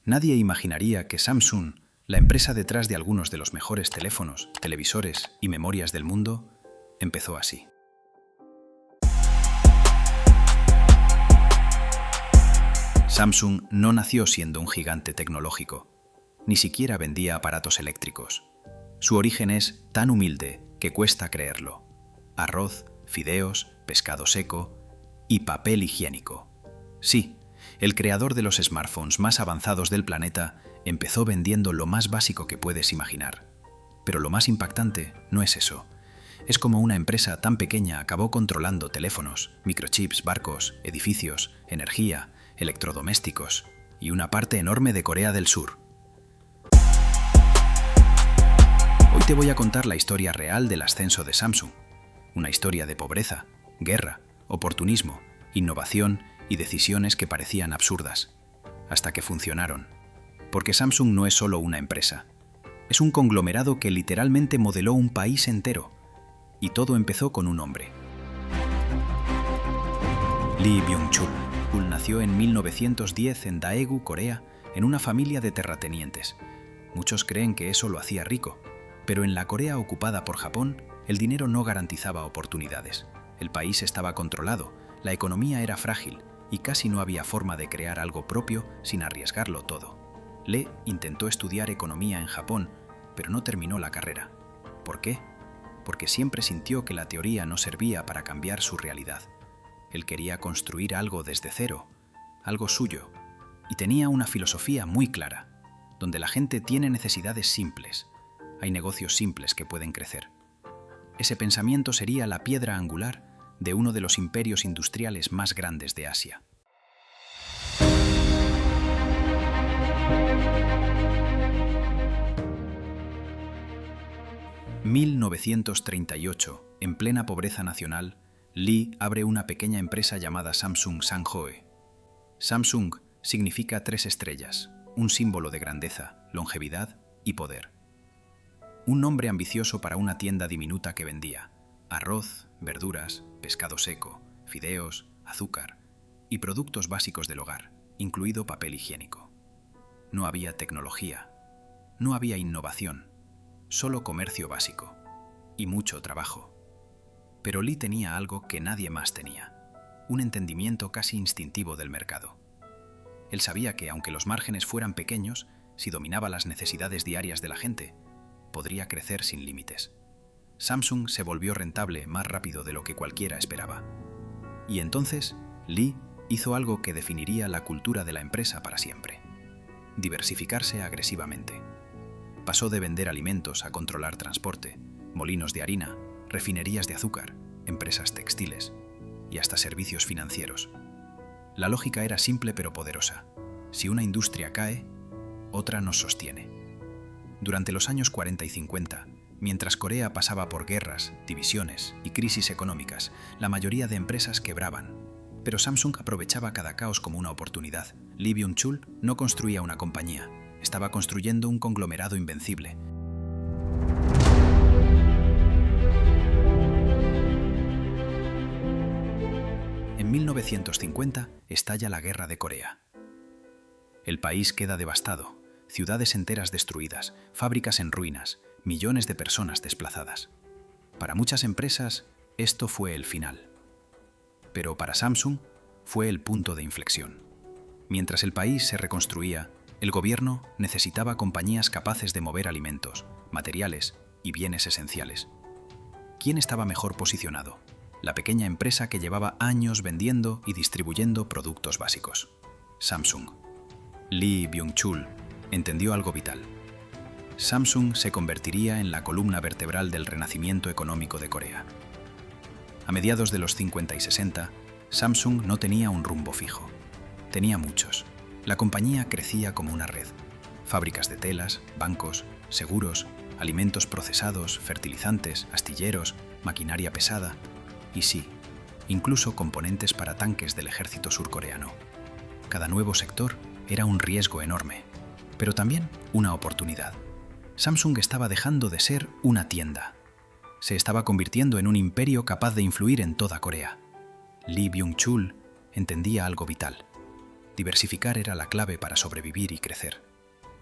Nadie imaginaría que Samsung, la empresa detrás de algunos de los mejores teléfonos, televisores y memorias del mundo, empezó así. Samsung no nació siendo un gigante tecnológico, ni siquiera vendía aparatos eléctricos. Su origen es tan humilde que cuesta creerlo. Arroz, fideos, pescado seco y papel higiénico. Sí, el creador de los smartphones más avanzados del planeta empezó vendiendo lo más básico que puedes imaginar. Pero lo más impactante no es eso. Es como una empresa tan pequeña acabó controlando teléfonos, microchips, barcos, edificios, energía, electrodomésticos y una parte enorme de Corea del Sur. Hoy te voy a contar la historia real del ascenso de Samsung. Una historia de pobreza, guerra, oportunismo, innovación y decisiones que parecían absurdas, hasta que funcionaron. Porque Samsung no es solo una empresa. Es un conglomerado que literalmente modeló un país entero. Y todo empezó con un hombre. Lee Byung-chul nació en 1910 en Daegu, Corea, en una familia de terratenientes. Muchos creen que eso lo hacía rico, pero en la Corea ocupada por Japón, el dinero no garantizaba oportunidades. El país estaba controlado, la economía era frágil y casi no había forma de crear algo propio sin arriesgarlo todo. Lee intentó estudiar economía en Japón, pero no terminó la carrera. ¿Por qué? Porque siempre sintió que la teoría no servía para cambiar su realidad. Él quería construir algo desde cero, algo suyo, y tenía una filosofía muy clara, donde la gente tiene necesidades simples, hay negocios simples que pueden crecer. Ese pensamiento sería la piedra angular de uno de los imperios industriales más grandes de Asia. En 1938, en plena pobreza nacional, Lee abre una pequeña empresa llamada Samsung Sang-Hoe. Samsung significa 3 estrellas, un símbolo de grandeza, longevidad y poder. Un nombre ambicioso para una tienda diminuta que vendía arroz, verduras, pescado seco, fideos, azúcar y productos básicos del hogar, incluido papel higiénico. No había tecnología, no había innovación, solo comercio básico y mucho trabajo. Pero Lee tenía algo que nadie más tenía, un entendimiento casi instintivo del mercado. Él sabía que, aunque los márgenes fueran pequeños, si dominaba las necesidades diarias de la gente, podría crecer sin límites. Samsung se volvió rentable más rápido de lo que cualquiera esperaba. Y entonces, Lee hizo algo que definiría la cultura de la empresa para siempre: diversificarse agresivamente. Pasó de vender alimentos a controlar transporte, molinos de harina, refinerías de azúcar, empresas textiles y hasta servicios financieros. La lógica era simple pero poderosa. Si una industria cae, otra nos sostiene. Durante los años 40 y 50, mientras Corea pasaba por guerras, divisiones y crisis económicas, la mayoría de empresas quebraban. Pero Samsung aprovechaba cada caos como una oportunidad. Lee Byung-chul no construía una compañía, estaba construyendo un conglomerado invencible. En 1950 estalla la Guerra de Corea. El país queda devastado, ciudades enteras destruidas, fábricas en ruinas, millones de personas desplazadas. Para muchas empresas, esto fue el final. Pero para Samsung, fue el punto de inflexión. Mientras el país se reconstruía, el gobierno necesitaba compañías capaces de mover alimentos, materiales y bienes esenciales. ¿Quién estaba mejor posicionado? La pequeña empresa que llevaba años vendiendo y distribuyendo productos básicos: Samsung. Lee Byung-chul entendió algo vital. Samsung se convertiría en la columna vertebral del renacimiento económico de Corea. A mediados de los 50 y 60, Samsung no tenía un rumbo fijo. Tenía muchos. La compañía crecía como una red. Fábricas de telas, bancos, seguros, alimentos procesados, fertilizantes, astilleros, maquinaria pesada y sí, incluso componentes para tanques del ejército surcoreano. Cada nuevo sector era un riesgo enorme, pero también una oportunidad. Samsung estaba dejando de ser una tienda. Se estaba convirtiendo en un imperio capaz de influir en toda Corea. Lee Byung-chul entendía algo vital. Diversificar era la clave para sobrevivir y crecer.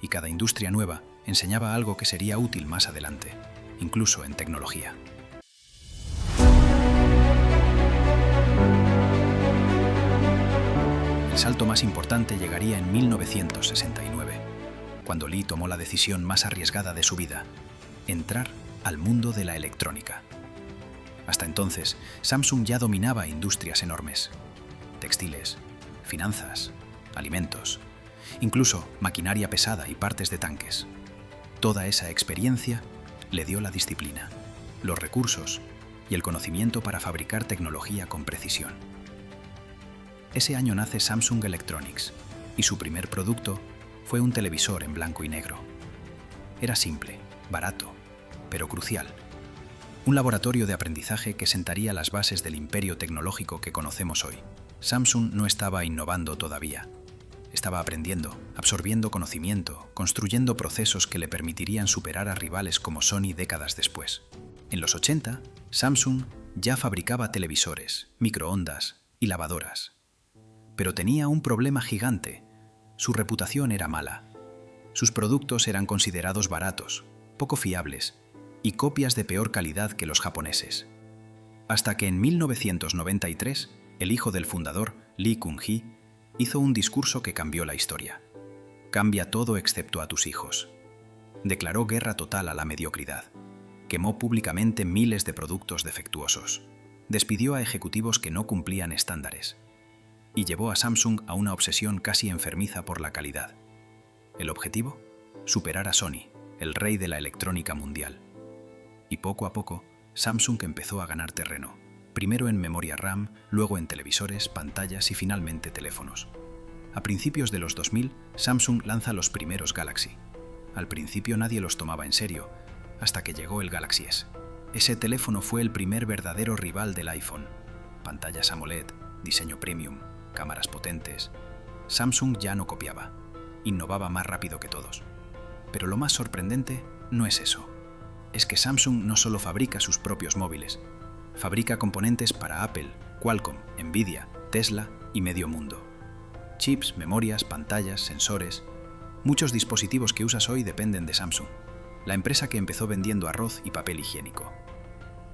Y cada industria nueva enseñaba algo que sería útil más adelante, incluso en tecnología. El salto más importante llegaría en 1969, cuando Lee tomó la decisión más arriesgada de su vida: entrar al mundo de la electrónica. Hasta entonces, Samsung ya dominaba industrias enormes: textiles, finanzas, alimentos, incluso maquinaria pesada y partes de tanques. Toda esa experiencia le dio la disciplina, los recursos y el conocimiento para fabricar tecnología con precisión. Ese año nace Samsung Electronics y su primer producto fue un televisor en blanco y negro. Era simple, barato, pero crucial. Un laboratorio de aprendizaje que sentaría las bases del imperio tecnológico que conocemos hoy. Samsung no estaba innovando todavía. Estaba aprendiendo, absorbiendo conocimiento, construyendo procesos que le permitirían superar a rivales como Sony décadas después. En los 80, Samsung ya fabricaba televisores, microondas y lavadoras. Pero tenía un problema gigante: su reputación era mala. Sus productos eran considerados baratos, poco fiables y copias de peor calidad que los japoneses. Hasta que en 1993, el hijo del fundador, Lee Kun-hee, hizo un discurso que cambió la historia. Cambia todo excepto a tus hijos. Declaró guerra total a la mediocridad. Quemó públicamente miles de productos defectuosos. Despidió a ejecutivos que no cumplían estándares. Y llevó a Samsung a una obsesión casi enfermiza por la calidad. ¿El objetivo? Superar a Sony, el rey de la electrónica mundial. Y poco a poco, Samsung empezó a ganar terreno. Primero en memoria RAM, luego en televisores, pantallas y finalmente teléfonos. A principios de los 2000, Samsung lanza los primeros Galaxy. Al principio nadie los tomaba en serio, hasta que llegó el Galaxy S. Ese teléfono fue el primer verdadero rival del iPhone. Pantallas AMOLED, diseño premium, cámaras potentes. Samsung ya no copiaba, innovaba más rápido que todos. Pero lo más sorprendente no es eso. Es que Samsung no solo fabrica sus propios móviles, fabrica componentes para Apple, Qualcomm, Nvidia, Tesla y medio mundo. Chips, memorias, pantallas, sensores. Muchos dispositivos que usas hoy dependen de Samsung, la empresa que empezó vendiendo arroz y papel higiénico.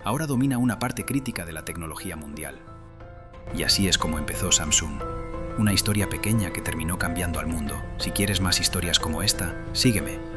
Ahora domina una parte crítica de la tecnología mundial. Y así es como empezó Samsung. Una historia pequeña que terminó cambiando al mundo. Si quieres más historias como esta, sígueme.